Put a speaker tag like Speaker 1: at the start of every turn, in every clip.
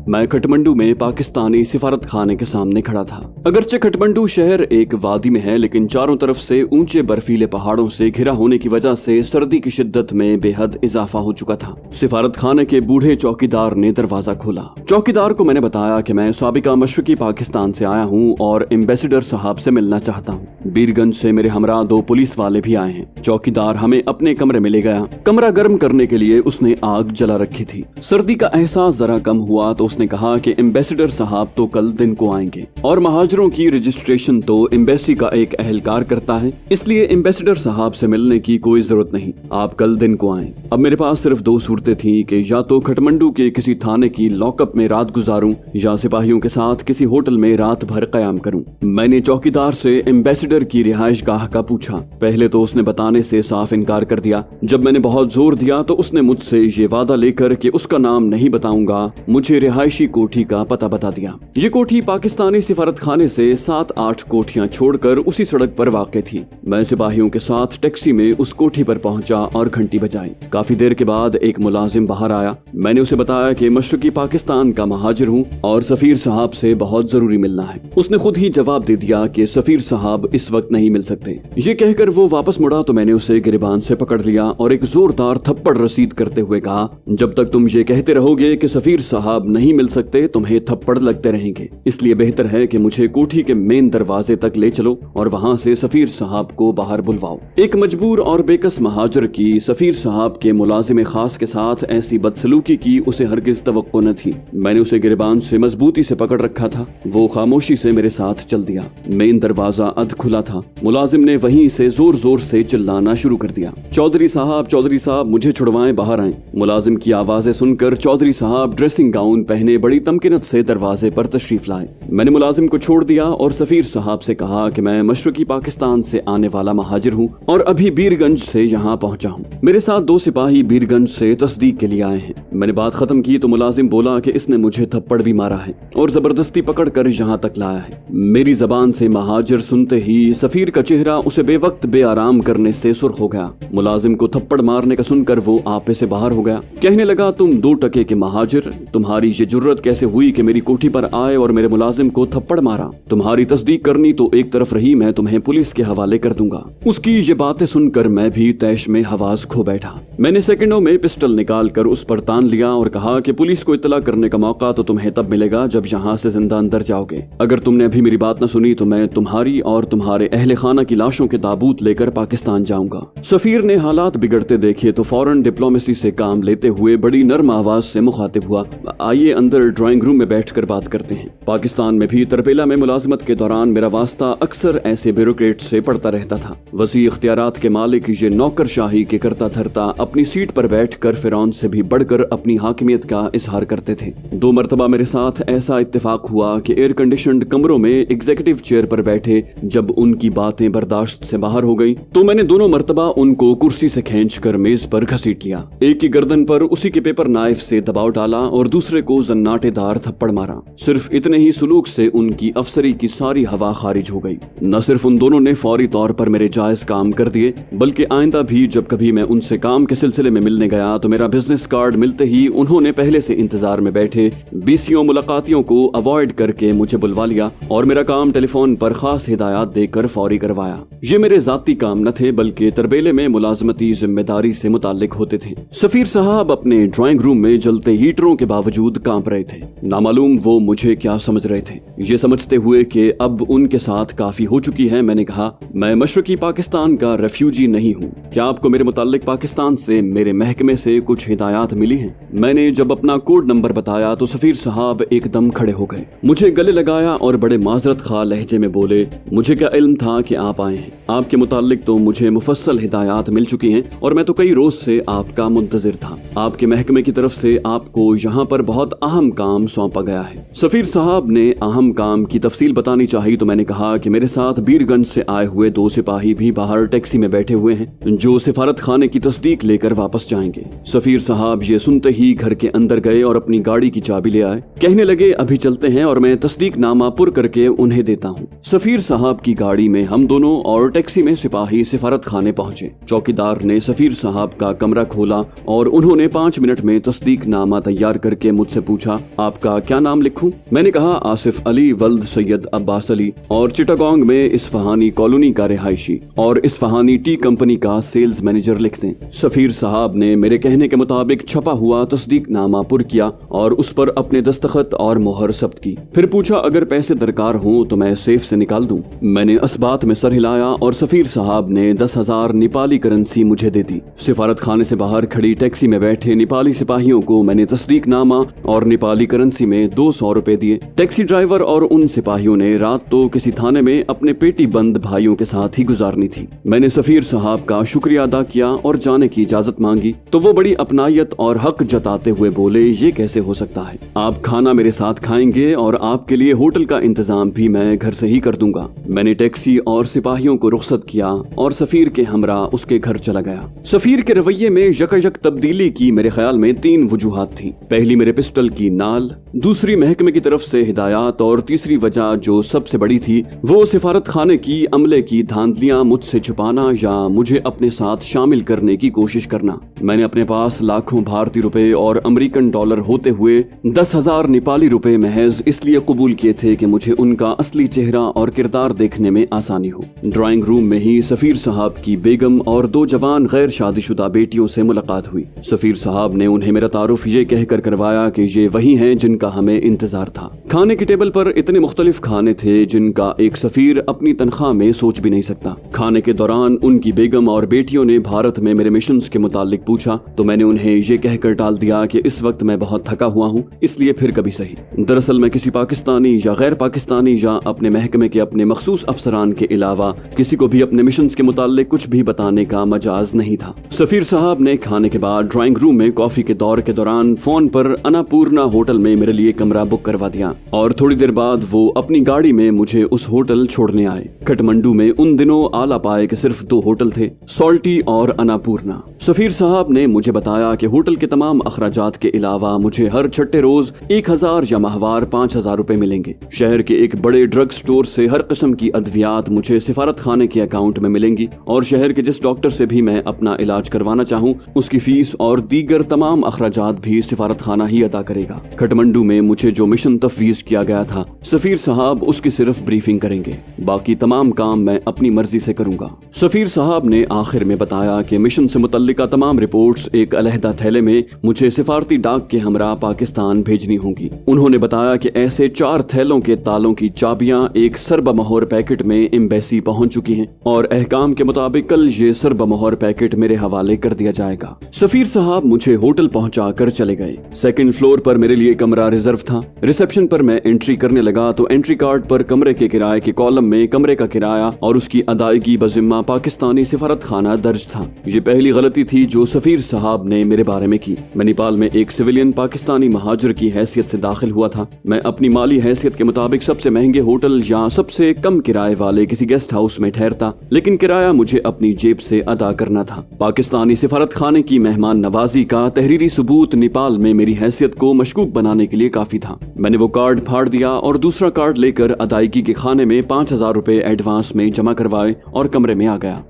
Speaker 1: मैं काठमांडू में पाकिस्तानी सिफारत खाने के सामने खड़ा था। अगरचे काठमांडू शहर एक वादी में है, लेकिन चारों तरफ से ऊंचे बर्फीले पहाड़ों से घिरा होने की वजह से सर्दी की शिद्दत में बेहद इजाफा हो चुका था। सिफारत खाने के बूढ़े चौकीदार ने दरवाजा खोला। चौकीदार को मैंने बताया कि मैं साबिका मशरकी पाकिस्तान से आया हूँ और एम्बेसडर साहब से मिलना चाहता हूँ। बीरगंज से मेरे हमरा 2 पुलिस वाले भी आए हैं। चौकीदार हमें अपने कमरे में ले गया। कमरा गर्म करने के लिए उसने आग जला रखी थी। सर्दी का एहसास जरा कम हुआ तो उसने कहा कि एम्बेसडर साहब तो कल दिन को आएंगे और महाजरों की रजिस्ट्रेशन तो एम्बेसी का एक अहलकार करता है, इसलिए एम्बेसडर साहब से मिलने की कोई जरूरत नहीं, आप कल दिन को आएं। अब मेरे पास सिर्फ 2 सूरतें थी कि या तो काठमांडू के किसी थाने की लॉकअप में रात गुजारूं या सिपाहियों के साथ किसी होटल में रात भर कयाम करूं। मैंने चौकीदार से एम्बेसडर की रिहाइश गाह का पूछा। पहले तो उसने बताने से साफ इनकार कर दिया। जब मैंने बहुत जोर दिया तो उसने मुझसे ये वादा लेकर कि उसका नाम नहीं बताऊंगा, मुझे रिहायशी कोठी का पता बता दिया। ये कोठी पाकिस्तानी सिफारत खाने से 7-8 कोठियां छोड़कर उसी सड़क पर वाक़ थी। मैं सिपाहियों के साथ टैक्सी में उस कोठी पर पहुंचा और घंटी बजाई। काफी देर के बाद एक मुलाजिम बाहर आया। मैंने उसे बताया कि मशरकी पाकिस्तान का महाजिर हूँ और सफीर साहब से बहुत जरूरी मिलना है। उसने खुद ही जवाब दे दिया कि सफीर साहब इस वक्त नहीं मिल सकते। ये कहकर वो वापस मुड़ा तो मैंने उसे गिरबान से पकड़ लिया और एक जोरदार थप्पड़ रसीद करते हुए कहा, जब तक तुम ये कहते रहोगे कि सफीर साहब नहीं मिल सकते तुम्हें थप्पड़ लगते रहेंगे, इसलिए बेहतर है कि मुझे कोठी के मेन दरवाजे तक ले चलो और वहाँ से सफीर साहब को बाहर बुलवाओ। एक मजबूर और बेकस महाजर की सफीर साहब के मुलाजिम खास के साथ ऐसी बदसलूकी की उसे हरगिज तवक्को न थी। मैंने उसे गिरबान से मजबूती से पकड़ रखा था। वो खामोशी से मेरे साथ चल दिया। मेन दरवाजा अध खुला था। मुलाजिम ने वहीं से जोर जोर से चिल्लाना शुरू कर दिया, चौधरी साहब मुझे छुड़वाएं, बाहर आएं। मुलाजिम की आवाजें सुनकर चौधरी साहब ड्रेसिंग गाउन पहने बड़ी तमकीनत से दरवाजे पर तशरीफ लाए। मैंने मुलाजिम को छोड़ दिया और सफीर साहब से कहा कि मैं मशरकी पाकिस्तान से आने वाला महाजिर हूँ और अभी बीरगंज से यहाँ पहुँचा हूँ। मेरे साथ 2 सिपाही बीरगंज से तस्दीक के लिए आए हैं। मैंने बात खत्म की तो मुलाजिम बोला कि इसने मुझे थप्पड़ भी मारा है और जबरदस्ती पकड़ कर यहाँ तक लाया है। मेरी जबान से महाजिर सुनते ही सफीर का चेहरा उसे बेवक्त बेआराम करने से सुर्ख हो गया। मुलाजिम को थप्पड़ मारने का सुनकर वो आपे से बाहर हो गया। कहने लगा, तुम 2 टके के महाजिर, तुम्हारी ये जुर्रत कैसे हुई कि मेरी कोठी पर आए और मेरे मुलाजिम को थप्पड़ मारा? तुम्हारी तस्दीक करनी तो एक तरफ रही, मैं तुम्हें पुलिस के हवाले कर दूंगा। उसकी ये बातें सुनकर मैं भी तैश में हवास खो बैठा। मैंने सेकंडों में पिस्टल निकाल कर उस पर तान लिया और कहा कि पुलिस को इत्तला करने का मौका तो तुम्हें तब मिलेगा जब यहाँ से जिंदा अंदर जाओगे। अगर तुमने अभी मेरी बात न सुनी तो मैं तुम्हारी और तुम्हारे अहले खाना की लाशों के ताबूत लेकर पाकिस्तान जाऊंगा। सफीर ने हालात बिगड़ते देखे तो फौरन डिप्लोमेसी से काम लेते हुए बड़ी नर्म आवाज से मुखातिब हुआ, आइए अंदर ड्राइंग रूम में बैठकर बात करते हैं। पाकिस्तान में भी तरबेला में मुलाजमत के दौरान मेरा वास्ता अक्सर ऐसे ब्यूरोक्रेट से पड़ता रहता था। वसी इख्तियारात के मालिक ये नौकरशाही के करता धरता अपनी सीट पर बैठकर फिरौन से भी बढ़कर अपनी हाकिमियत का इजहार करते थे। 2 मरतबा मेरे साथ ऐसा इत्तेफाक हुआ कि एयर कंडीशनड कमरों में एग्जीक्यूटिव चेयर पर बैठे जब उनकी बातें बर्दाश्त से बाहर हो गई तो मैंने दोनों मरतबा उनको कुर्सी से खींचकर मेज पर घसीट लिया। एक की गर्दन पर उसी के पेपर नाइफ से दबाव डाला और दूसरे को जन्नाटेदार थप्पड़ मारा। सिर्फ इतने ही सुलूक से उनकी अफसरी की सारी हवा खारिज हो गई। न सिर्फ उन दोनों ने फौरी तौर पर मेरे जायज काम कर दिए, बल्कि आइंदा भी जब कभी मैं उनसे काम के सिलसिले में मिलने गया तो मेरा बिजनेस कार्ड मिलते ही उन्होंने पहले से इंतजार में बैठे बीसियों मुलाकातियों को अवॉइड करके मुझे बुलवा लिया और मेरा काम टेलीफोन पर खास हिदायत देकर फौरी करवाया। ये मेरे जाती काम न थे बल्कि तरबेले में मुलाजमती जिम्मेदारी से मुताल्लिक होते थे। सफीर साहब अपने ड्राइंग रूम में जलते हीटरों के बावजूद कांप रहे थे। नामालूम वो मुझे क्या समझ रहे थे। ये समझते हुए कि अब उनके साथ काफी हो चुकी है, मैंने कहा, मैं मशरकी पाकिस्तान का रेफ्यूजी नहीं हूँ। क्या आपको मेरे मुताल्लिक पाकिस्तान से मेरे महकमे से कुछ हिदायत मिली हैं? मैंने जब अपना कोड नंबर बताया तो सफीर साहब एकदम खड़े हो गए, मुझे गले लगाया और बड़े माजरत खा लहजे में बोले, मुझे क्या इल्म था कि आप आए हैं? आपके मुताल्लिक तो मुझे मुफस्सल हिदायत मिल चुकी हैं और मैं तो कई रोज से आपका मुंतजिर था। आपके महकमे की तरफ से आपको यहाँ पर बहुत अहम काम सौंपा गया है। सफीर साहब ने अहम काम की तफसील बतानी चाहिए तो मैंने कहा कि मेरे साथ बीरगंज से आए हुए 2 सिपाही भी बाहर टैक्सी में बैठे हुए हैं जो सिफारत खाने की तस्दीक लेकर वापस जाएंगे। सफीर साहब ये सुनते ही घर के अंदर गए और अपनी गाड़ी की चाबी ले आए। कहने लगे, अभी चलते हैं और मैं तस्दीक नामा पुर करके उन्हें देता हूँ। सफीर साहब की गाड़ी में हम दोनों और टैक्सी में सिपाही सिफारत खाने पहुंचे। चौकीदार ने सफीर साहब का कमरा खोला और उन्होंने 5 मिनट में तस्दीक नामा तैयार करके मुझसे पूछा, आपका क्या नाम लिखूं? मैंने कहा, आसिफ अली वल्द सैयद अब्बास अली, और चिटागोंग में इस्फहानी कॉलोनी का रिहायशी और इस्फहानी टी कंपनी का सेल्स मैनेजर लिख दें। सफीर साहब ने मेरे कहने के मुताबिक छपा हुआ तस्दीकनामा पुर किया और उस पर अपने दस्तखत और मोहर सब्त की। फिर पूछा, अगर पैसे दरकार हों तो मैं सेफ से निकाल दूं? मैंने इस बात में सर हिलाया और सफीर साहब ने 10,000 नेपाली करेंसी मुझे दे दी। सिफारत खाने से बाहर खड़ी टैक्सी में बैठे नेपाली सिपाहियों को मैंने तस्दीकनामा और नेपाली करेंसी में 200 रुपए दिए। टैक्सी ड्राइवर और उन सिपाहियों ने रात तो किसी थाने में अपने पेटी बंद भाइयों के साथ ही गुजारनी थी। मैंने सफीर साहब का शुक्रिया अदा किया और जाने की इजाजत मांगी तो वो बड़ी अपनायत और हक जताते हुए बोले, ये कैसे हो सकता है? आप खाना मेरे साथ खाएंगे और आपके लिए होटल का इंतजाम भी मैं घर से ही कर दूंगा। मैंने टैक्सी और सिपाहियों को रुखसत किया और सफीर के हमरा उसके घर चला गया। सफीर के रवैये में यकयक तब्दीली की मेरे ख्याल में 3 वजूहात थी। पहली मेरे पिस्टल की नाल, दूसरी महकमे की तरफ से हिदायत और तीसरी वजह जो सबसे बड़ी थी वो सिफारत खाने की अमले की धांधलियां मुझसे छुपाना या मुझे अपने साथ शामिल करने की कोशिश करना। मैंने अपने पास लाखों भारतीय रुपए और अमेरिकन डॉलर होते हुए 10,000 नेपाली रुपए महज इसलिए कबूल किए थे कि मुझे उनका असली चेहरा और किरदार देखने में आसानी हो। ड्राइंग रूम में ही सफीर साहब की बेगम और 2 जवान गैर शादीशुदा बेटियों से मुलाकात हुई। सफीर साहब ने उन्हें मेरा तारुफ ये कहकर करवाया कि ये वही हैं जिनका हमें इंतजार था। खाने की टेबल पर इतने मुख्तलिफ खाने थे जिनका एक सफीर अपनी तनख्वाह में सोच भी नहीं सकता। खाने के दौरान उनकी बेगम और बेटियों ने भारत में मेरे मिशन के मुतालिक पूछा तो मैंने उन्हें ये कहकर टाल दिया कि इस वक्त मैं बहुत थका हुआ हूँ, इसलिए फिर कभी सही। दरअसल मैं किसी पाकिस्तानी या गैर पाकिस्तानी या अपने महकमे के अपने मखसूस अफसरान के अलावा किसी को भी अपने मिशन के मुतालिक कुछ भी बताने का मजाज नहीं था। सफीर साहब ने खाने के बाद ड्राइंग रूम में कॉफी के दौर के दौरान फोन पर अन्नपूर्णा होटल में मेरे लिए कमरा बुक करवा दिया और थोड़ी देर बाद वो अपनी गाड़ी में मुझे उस होटल छोड़ने आए। काठमांडू में उन दिनों आला पाए कि सिर्फ 2 होटल थे, सॉल्टी और अन्नपूर्णा। सफीर साहब ने मुझे बताया कि होटल के तमाम अखराजात के अलावा मुझे हर छठे रोज 1000 या माहवार 5000 रुपए मिलेंगे। शहर के एक बड़े ड्रग स्टोर से हर किस्म की अद्वियात मुझे सिफारत खाने के अकाउंट में मिलेंगी और शहर के जिस डॉक्टर से भी मैं अपना इलाज करवाना चाहूँ उसकी फीस और दीगर तमाम अखराजात भी सिफारत खाना ही अदा करेगा। काठमांडू में मुझे जो मिशन तफवीज किया गया था सफीर साहब उसकी सिर्फ ब्रीफिंग करेंगे, बाकी तमाम काम मैं अपनी मर्जी से करूंगा। सफीर साहब ने आखिर में बताया कि मिशन से मुतल्लिका तमाम रिपोर्ट्स एक अलहदा थैले में मुझे सिफारती डाक के हमरा पाकिस्तान भेजनी होंगी। उन्होंने बताया कि ऐसे 4 थैलों के तालों की चाबियां एक सरबमोहर पैकेट में एम्बेसी पहुंच चुकी हैं और अहकाम के मुताबिक कल ये सरबमोहर पैकेट मेरे हवाले कर दिया जाएगा। सफीर साहब मुझे होटल पहुंचा कर चले गए। सेकंड फ्लोर पर मेरे लिए कमरा रिजर्व था। रिसेप्शन पर मैं एंट्री करने लगा तो एंट्री कार्ड पर कमरे के किराए के कॉलम में कमरे का किराया और उसकी अदायगी बजिम्मा पाकिस्तानी सिफारत खाना दर्ज था। ये पहली गलती थी जो सफीर साहब ने मेरे बारे में की। मैं नेपाल में एक सिविलियन पाकिस्तानी महाजिर की हैसियत से दाखिल हुआ था। मैं अपनी माली हैसियत के मुताबिक सबसे महंगे होटल या सबसे कम किराए वाले किसी गेस्ट हाउस में ठहरता, लेकिन किराया मुझे अपनी जेब से अदा करना था। पाकिस्तानी सिफारत खाने की मेहमान नवाजी का तहरीरी सबूत नेपाल में मेरी हैसियत को मशकूक बनाने के लिए काफी था। मैंने वो कार्ड फाड़ दिया और दूसरा कार्ड लेकर अदायगी के खाने में 5000 रुपए एडवांस में जमा करवाए और कमरे में आ गया।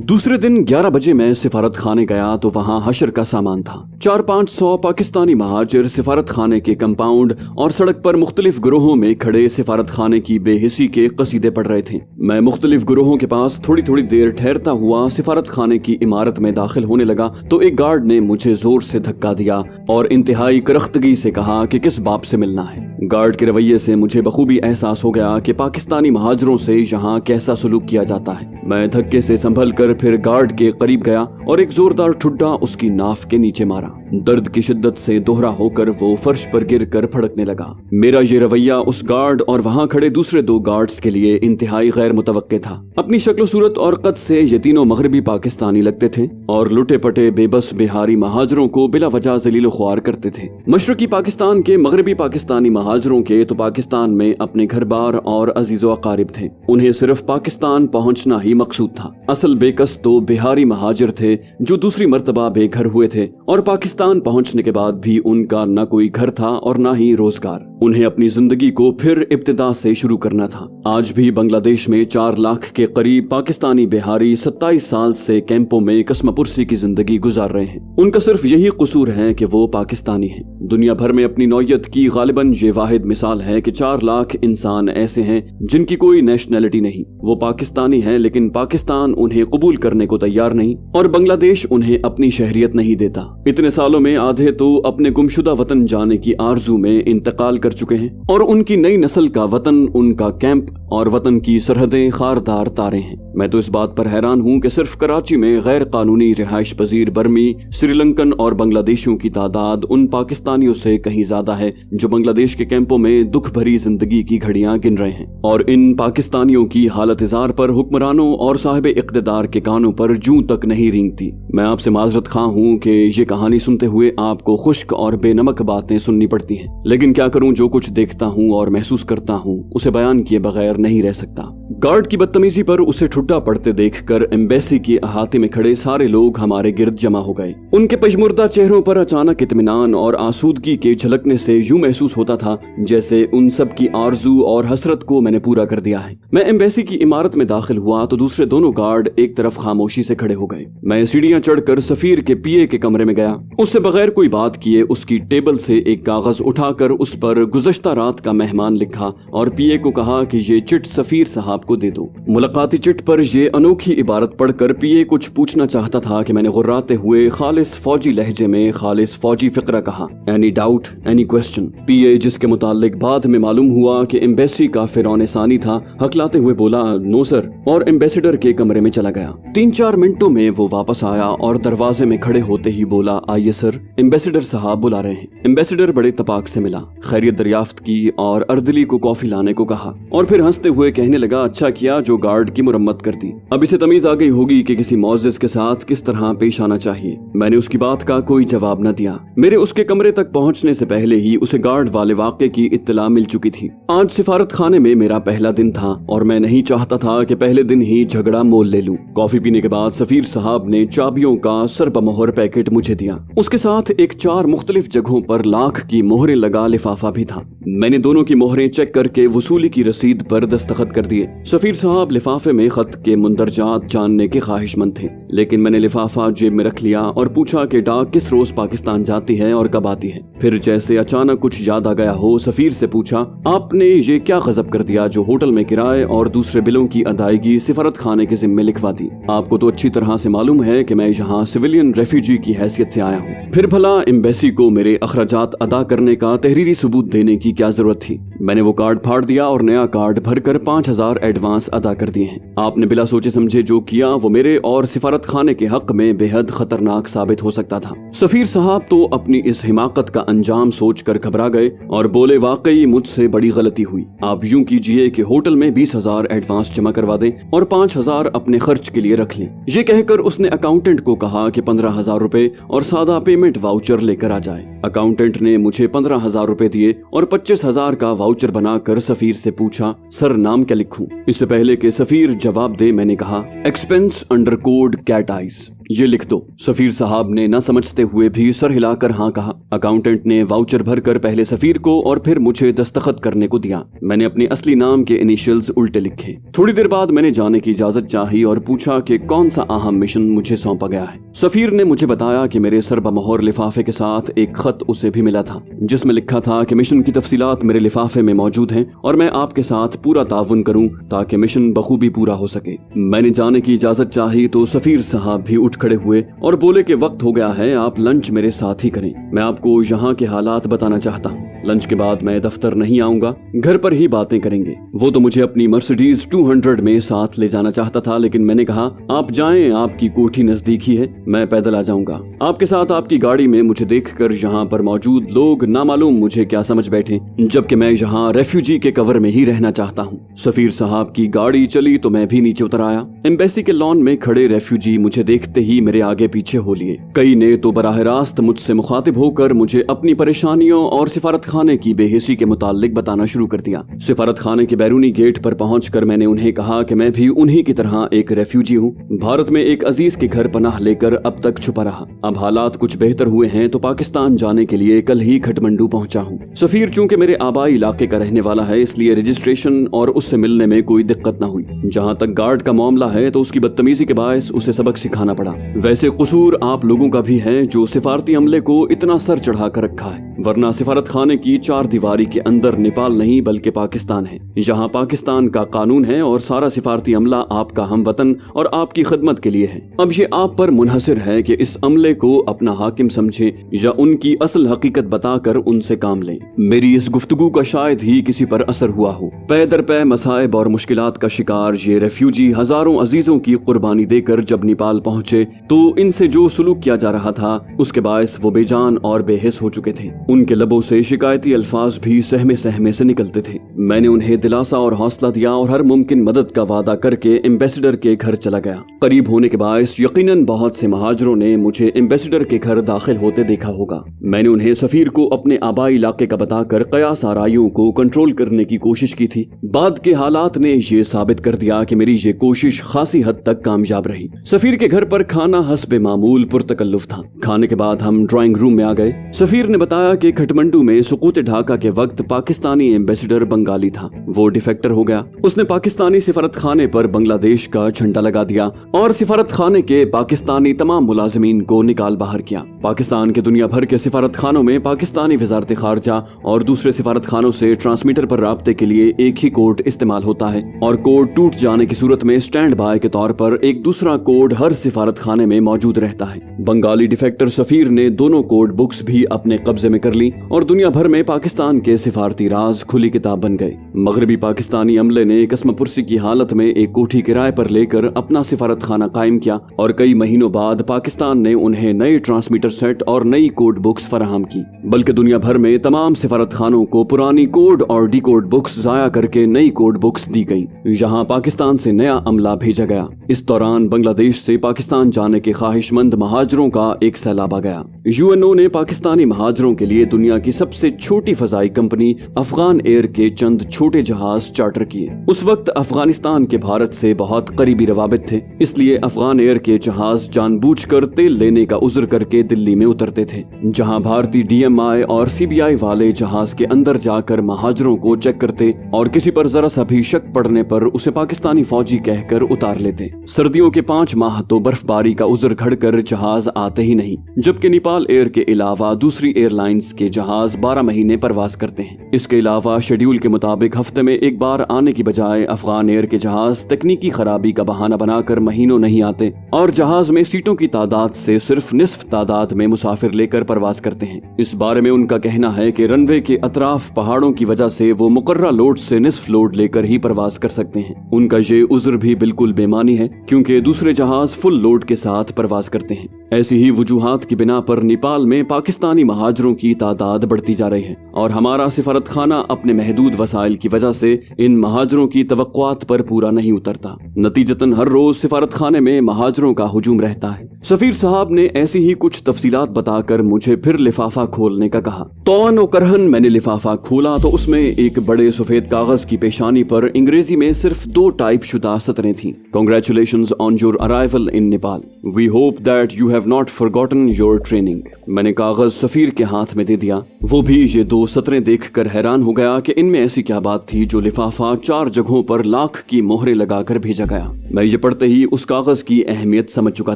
Speaker 1: दूसरे दिन 11 बजे मैं सिफारत खाने गया तो वहाँ हशर का सामान था। 400-500 पाकिस्तानी महाजिर सिफारत खाने के कंपाउंड और सड़क पर मुख्तलिफ ग्रोहों में खड़े सिफारत खाने की बेहिसी के कसीदे पढ़ रहे थे। मैं मुख्तलिफ ग्रोहों के पास थोड़ी थोड़ी देर ठहरता हुआ सिफारत खाने की इमारत में दाखिल होने लगा तो एक गार्ड ने मुझे जोर से धक्का दिया और इंतहाई करख्तगी से कहा कि किस बाप से मिलना है। गार्ड के रवैये से मुझे बखूबी एहसास हो गया कि पाकिस्तानी महाजिरों से यहाँ कैसा सलूक किया जाता है। मैं धक्के से संभल कर फिर गार्ड के करीब गया और एक जोरदार ठुड्डा उसकी नाफ के नीचे मारा। दर्द की शिद्दत से दोहरा होकर वो फर्श पर गिर कर फड़कने लगा। मेरा ये रवैया उस गार्ड और वहाँ खड़े दूसरे 2 गार्ड्स के लिए इंतहाई गैर मुतवक्के था। अपनी शक्ल सूरत और कद से ये तीनों मगरबी पाकिस्तानी लगते थे और लुटे पटे बेबस बिहारी महाजरों को बिला वजह जलील ख्वार करते थे। मशरकी पाकिस्तान के मगरबी पाकिस्तानी महाजरों के तो पाकिस्तान में अपने घर बार और अजीजो अकारिब थे, उन्हें सिर्फ पाकिस्तान पहुँचना ही मकसूद था। असल बेकस तो बिहारी महाजिर थे जो दूसरी मर्तबा बेघर हुए थे और पाकिस्तान पहुंचने के बाद भी उनका न कोई घर था और न ही रोजगार। उन्हें अपनी जिंदगी को फिर इब्तिदा से शुरू करना था। आज भी बांग्लादेश में 4 लाख के करीब पाकिस्तानी बिहारी 27 साल से कैंपों में कस्मपुरसी की जिंदगी गुजार रहे हैं। उनका सिर्फ यही कसूर है कि वो पाकिस्तानी हैं। दुनिया भर में अपनी नौयत की गालिबन ये वाहिद मिसाल है कि 4 लाख इंसान ऐसे हैं जिनकी कोई नेशनैलिटी नहीं। वो पाकिस्तानी हैं लेकिन पाकिस्तान उन्हें कबूल करने को तैयार नहीं और बांग्लादेश उन्हें अपनी शहरियत नहीं देता। इतने सालों में आधे तो अपने गुमशुदा वतन जाने की आरजू में इंतकाल कर चुके हैं और उनकी नई नस्ल का वतन उनका कैंप और वतन की सरहदें खारदार तारे हैं। मैं तो इस बात पर हैरान हूँ कि सिर्फ कराची में गैर कानूनी रिहाइश पजीर बर्मी, श्रीलंकन और बांग्लादेशियों की तादाद उन पाकिस्तानियों से कहीं ज्यादा है जो बांग्लादेश के कैंपों में दुख भरी जिंदगी की घड़ियां गिन रहे हैं। और इन पाकिस्तानियों की हालत इजार पर हुक्मरानों और साहिब इक़्तिदार के कानों पर जूं तक नहीं रेंगती। मैं आपसे माजरत खां हूँ कि ये कहानी सुनते हुए आपको खुश्क और बेनमक बातें सुननी पड़ती हैं, लेकिन क्या करूँ, जो कुछ देखता हूँ और महसूस करता हूँ उसे बयान किए बगैर नहीं रह सकता। गार्ड की बदतमीजी पर उसे ठुड्डा पड़ते देखकर एम्बेसी के अहाते में खड़े सारे लोग हमारे गिर्द जमा हो गए। उनके पजमुर्दा चेहरों पर अचानक इत्मीनान और आसूदगी के झलकने से यूं महसूस होता था जैसे उन सब की आरजू और हसरत को मैंने पूरा कर दिया है। मैं एम्बेसी की इमारत में दाखिल हुआ तो दूसरे दोनों गार्ड एक तरफ खामोशी से खड़े हो गए। मैं सीढ़ियां चढ़कर सफीर के पीए के कमरे में गया। उससे बगैर कोई बात किए उसकी टेबल से एक कागज उठाकर उस पर गुज़श्ता रात का मेहमान लिखा और पीए को कहा कि ये चिट सफीर साहब को दे दो। मुलाकाती चिट पर ये अनोखी इबारत पढ़कर पीए कुछ पूछना चाहता था कि मैंने गुर्राते हुए खालिस फौजी लहजे में खालिस फौजी फिक्रा कहा, एनी डाउट, एनी क्वेश्चन। पीए, जिसके मुतालिक बाद में मालूम हुआ कि एम्बेसी का फिरौन सानी था, हकलाते हुए बोला नो सर, और एम्बेसडर के कमरे में चला गया। 3-4 मिनटों में वो वापस आया और दरवाजे में खड़े होते ही बोला, आइए सर, एम्बेसडर साहब बुला रहे हैं। एम्बेसडर बड़े तपाक से मिला, खैरियत दरियाफ्त की और अर्दली को कॉफी लाने को कहा और फिर हंसते हुए कहने लगा, अच्छा किया जो गार्ड की मुरम्मत कर दी। अब इसे तमीज आ गई होगी कि किसी मौजिज़ के साथ किस तरह पेश आना चाहिए। मैंने उसकी बात का कोई जवाब न दिया। मेरे उसके कमरे तक पहुंचने से पहले ही उसे गार्ड वाले वाक़े की इत्तला मिल चुकी थी। आज सिफारत खाने में मेरा पहला दिन था और मैं नहीं चाहता था कि पहले दिन ही झगड़ा मोल ले लूं। कॉफी पीने के बाद सफीर साहब ने चाबियों का सरबमोहर पैकेट मुझे दिया। उसके साथ एक 4 मुख्तलिफ जगहों पर लाख की मोहरें लगा लिफाफा भी था। मैंने दोनों की मोहरें चेक करके वसूली की रसीद पर दस्तखत कर दिए। सफीर साहब लिफाफे में खत के मुंदरजात जानने के ख्वाहिशमंद थे, लेकिन मैंने लिफाफा जेब में रख लिया और पूछा कि डाक किस रोज पाकिस्तान जाती है और कब आती है। फिर जैसे अचानक कुछ याद आ गया हो, सफीर से पूछा, आपने ये क्या गजब कर दिया जो होटल में किराए और दूसरे बिलों की अदायगी सिफारत खाने के जिम्मे लिखवा दी? आपको तो अच्छी तरह से मालूम है कि मैं यहाँ सिविलियन रेफ्यूजी की हैसियत से आया हूँ। फिर भला एम्बेसी को मेरे अखराजात अदा करने का तहरीरी सबूत देने की क्या जरूरत थी? मैंने वो कार्ड फाड़ दिया और नया कार्ड भरकर 5000 एडवांस अदा कर दिए हैं। आपने बिला सोचे समझे जो किया वो मेरे और सिफारत खाने के हक में बेहद खतरनाक साबित हो सकता था। सफीर साहब तो अपनी इस हिमाकत का अंजाम सोचकर घबरा गए और बोले, वाकई मुझसे बड़ी गलती हुई। आप यूं कीजिए कि होटल में 20,000 एडवांस जमा करवा दें और 5,000 अपने खर्च के लिए रख लें। ये कहकर उसने अकाउंटेंट को कहा कि 15,000 रुपए और सादा पेमेंट वाउचर लेकर आ जाए। अकाउंटेंट ने मुझे 15,000 रुपए दिए और 25,000 का वाउचर बनाकर सफीर से पूछा, सर नाम क्या लिखूं? इससे पहले कि सफीर जवाब दे मैंने कहा, expense under code cat eyes, ये लिख दो। सफीर साहब ने न समझते हुए भी सर हिलाकर हाँ कहा। अकाउंटेंट ने वाउचर भरकर पहले सफीर को और फिर मुझे दस्तखत करने को दिया। मैंने अपने असली नाम के इनिशियल्स उल्टे लिखे। थोड़ी देर बाद मैंने जाने की इजाजत चाही और पूछा कि कौन सा अहम मिशन मुझे सौंपा गया है। सफीर ने मुझे बताया कि मेरे सरबमोहर लिफाफे के साथ एक खत उसे भी मिला था जिसमें लिखा था कि मिशन की तफसीलात मेरे लिफाफे में मौजूद हैं और मैं आपके साथ पूरा ताउन करूं ताकि मिशन बखूबी पूरा हो सके। मैंने जाने की इजाजत चाही तो सफीर साहब भी उठ खड़े हुए और बोले कि वक्त हो गया है, आप लंच मेरे साथ ही करें। मैं आपको यहाँ के हालात बताना चाहता हूँ। लंच के बाद मैं दफ्तर नहीं आऊंगा, घर पर ही बातें करेंगे। वो तो मुझे अपनी मर्सिडीज 200 में साथ ले जाना चाहता था, लेकिन मैंने कहा आप जाएं, आपकी कोठी नजदीक ही है, मैं पैदल आ जाऊंगा। आपके साथ आपकी गाड़ी में मुझे देखकर यहाँ पर मौजूद लोग नामालूम मुझे क्या समझ बैठे, जबकि मैं यहाँ रेफ्यूजी के कवर में ही रहना चाहता हूँ। सफीर साहब की गाड़ी चली तो मैं भी नीचे उतर आया। एम्बेसी के लॉन में खड़े रेफ्यूजी मुझे देखते ही मेरे आगे पीछे हो लिए। कई ने तो बराह रास्त मुझसे मुखातिब होकर मुझे अपनी परेशानियों और सिफारत खाने की बेहिसी के मुतालिक बताना शुरू कर दिया। सिफारत खाने के बैरूनी गेट पर पहुंचकर मैंने उन्हें कहा कि मैं भी उन्हीं की तरह एक रेफ्यूजी हूँ, भारत में एक अजीज के घर पनाह लेकर अब तक छुपा रहा। अब अब हालात कुछ बेहतर हुए हैं तो पाकिस्तान जाने के लिए कल ही खटमंडू पहुंचा हूं। सफीर चूंकि मेरे आबाई इलाके का रहने वाला है, इसलिए रजिस्ट्रेशन और उससे मिलने में कोई दिक्कत न हुई। जहां तक गार्ड का मामला है तो उसकी बदतमीजी के बायस उसे सबक सिखाना पड़ा। वैसे कसूर आप लोगों का भी है जो सिफारती अमले को इतना सर चढ़ा कर रखा है, वरना सिफारत खाने की चार दीवारी के अंदर नेपाल नहीं बल्कि पाकिस्तान है। यहाँ पाकिस्तान का कानून है और सारा सिफारती अमला आपका हमवतन और आपकी खिदमत के लिए है। अब ये आप पर मुनहसर है कि इस अमले को अपना हाकिम समझे या उनकी असल हकीकत बताकर उनसे काम लें। मेरी इस गुफ्तगू का शायद ही किसी पर असर हुआ हो। पै दर पै मसाइब और मुश्किलात का शिकार ये रेफ्यूजी हजारों अजीजों की कुर्बानी देकर जब नेपाल पहुंचे तो इनसे जो सुलूक किया जा रहा था उसके बायस वो बेजान और बेहिस हो चुके थे। उनके लबों से शिकायती अल्फाज भी सहमे सहमे से निकलते थे। मैंने उन्हें दिलासा और हौसला दिया और हर मुमकिन मदद का वादा करके एम्बेसडर के घर चला गया। करीब होने के बायस यकीनन बहुत से महाजरों ने मुझे एम्बेसडर के घर दाखिल होते देखा होगा। मैंने उन्हें सफीर को अपने आबाई इलाके का बताकर कयास आराइयों को कंट्रोल करने की कोशिश की थी। बाद के हालात ने ये साबित कर दिया कि मेरी ये कोशिश खासी हद तक कामयाब रही। सफीर के घर पर खाना हस्बे मामूल पुरतकल्लुफ था। खाने के बाद हम ड्राइंग रूम में आ गए। सफीर ने बताया कि खटमंडू में सुकूत ढाका के वक्त पाकिस्तानी एम्बेसडर बंगाली था, वो डिफेक्टर हो गया। उसने पाकिस्तानी सिफारत खाने पर बांग्लादेश का झंडा लगा दिया और सिफारत खाने के पाकिस्तानी तमाम मुलाजिमीन को निकाल बाहर किया। पाकिस्तान के दुनिया भर के सिफारत खानों में पाकिस्तानी वजारत खारजा और दूसरे सिफारत खानों से ट्रांसमीटर पर राब्ते के लिए एक ही कोड इस्तेमाल होता है और कोड टूट जाने की सूरत में स्टैंड बाय के तौर पर एक दूसरा कोड हर सिफारत खाने में मौजूद रहता है। बंगाली डिफेक्टर सफीर ने दोनों कोड बुक्स भी अपने कब्जे में कर ली और दुनिया भर में पाकिस्तान के सिफारती राज खुली किताब बन गए। मगरबी पाकिस्तानी अमले ने कसम पुरसी की हालत में एक कोठी किराए पर लेकर अपना सिफारत खाना कायम किया और कई महीनों बाद पाकिस्तान ने उन्हें नए ट्रांसमीटर सेट और नई कोड बुक्स फराहम की। बल्कि दुनिया भर में तमाम सिफारत खानों को पुरानी कोड और डी कोड बुक्स जाया करके नई कोड बुक्स दी गई। यहाँ पाकिस्तान से नया अमला भेजा गया। इस दौरान बांग्लादेश से पाकिस्तान जाने के ख्वाहिशमंद महाजरों का एक सैलाब आ गया। यूएनओ ने पाकिस्तानी महाजरों के लिए दुनिया की सबसे छोटी फजाई कंपनी अफगान एयर के चंद छोटे जहाज चार्टर किए। उस वक्त अफगानिस्तान के भारत से बहुत करीबी रवाबित थे, इसलिए अफगान एयर के जहाज जानबूझकर तेल लेने का उज़्र करके दिल्ली में उतरते थे। जहां भारतीय डीएमआई और सीबीआई वाले जहाज के अंदर जाकर महाजरों को चेक करते और किसी पर जरा सा भी शक पड़ने पर उसे पाकिस्तानी फौजी कहकर उतार लेते। सर्दियों के 5 माह तो बर्फबारी का उज़्र खड़कर जहाज आते ही नहीं, जबकि नेपाल एयर के अलावा दूसरी एयरलाइंस के जहाज 12 महीने परवाज करते हैं। इसके अलावा शेड्यूल के मुताबिक हफ्ते में एक बार आने की बजाय अफगान एयर के जहाज तकनीकी खराबी का बहाना बनाकर महीनों नहीं आते और जहाज में सीटों की तादाद से सिर्फ निस्फ तादाद में मुसाफिर लेकर परवाज करते हैं। इस बारे में उनका कहना है कि रनवे के अतराफ पहाड़ों की वजह से वो मुकर्रा लोड से निस्फ लोड लेकर ही परवाज कर सकते हैं। उनका ये उज़्र भी बिल्कुल बेमानी है, क्योंकि दूसरे जहाज फुल लोड के साथ परवाज करते हैं। ऐसी ही वजूहात की बिना पर नेपाल में पाकिस्तानी महाजरों की तादाद बढ़ती जा रही है और हमारा सिफारत खाना अपने महदूद वसाइल की वजह से इन महाजरों की तवक्कुआत पर पूरा नहीं उतरता। नतीजतन हर रोज सिफारत खाने में महाजरों का हुजूम रहता है। सफीर साहब ने ऐसी ही कुछ तफसीलात बताकर मुझे फिर लिफाफा खोलने का कहा। तौन और करहन मैंने लिफाफा खोला तो उसमें एक बड़े सफेद कागज की पेशानी पर अंग्रेजी में सिर्फ 2 टाइप शुदा सतरें थीं। Congratulations on your arrival in Nepal, we hope that you have not forgotten your training. मैंने कागज सफीर के हाथ में दे दिया। वो भी ये 2 सतरें देखकर हैरान हो गया कि इनमें ऐसी क्या बात थी जो लिफाफा 4 जगहों पर लाख की मोहरें लगाकर भेजा गया। मैं ये पढ़ते ही उस कागज की अहमियत समझ चुका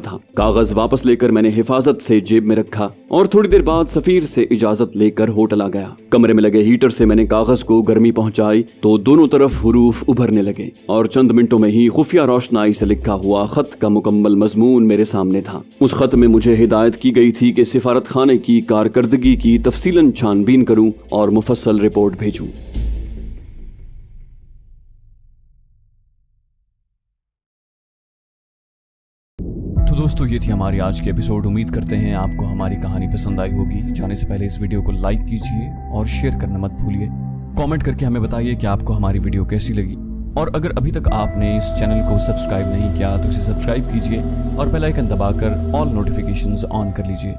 Speaker 1: था। कागज वापस लेकर मैंने हिफाजत से जेब में रखा और थोड़ी देर बाद सफीर से इजाजत लेकर होटल आ गया। कमरे में लगे हीटर से मैंने कागज को गर्मी पहुंचाई तो दोनों तरफ हुरूफ उभरने लगे और चंद मिनटों में ही खुफिया रोशनाई से लिखा हुआ खत का मुकम्मल मजमून मेरे सामने था। उस खत में मुझे हिदायत की गई थी कि सिफारत खाने की कारकर्दगी की तफसीलन छानबीन करूं और मुफस्सल रिपोर्ट भेजूं।
Speaker 2: तो दोस्तों ये थी हमारी आज की एपिसोड। उम्मीद करते हैं आपको हमारी कहानी पसंद आई होगी। जाने से पहले इस वीडियो को लाइक कीजिए और शेयर करना मत भूलिए। कमेंट करके हमें बताइए कि आपको हमारी वीडियो कैसी लगी और अगर अभी तक आपने इस चैनल को सब्सक्राइब नहीं किया तो इसे सब्सक्राइब कीजिए और बेल आइकन दबाकर ऑल नोटिफिकेशंस ऑन कर लीजिए।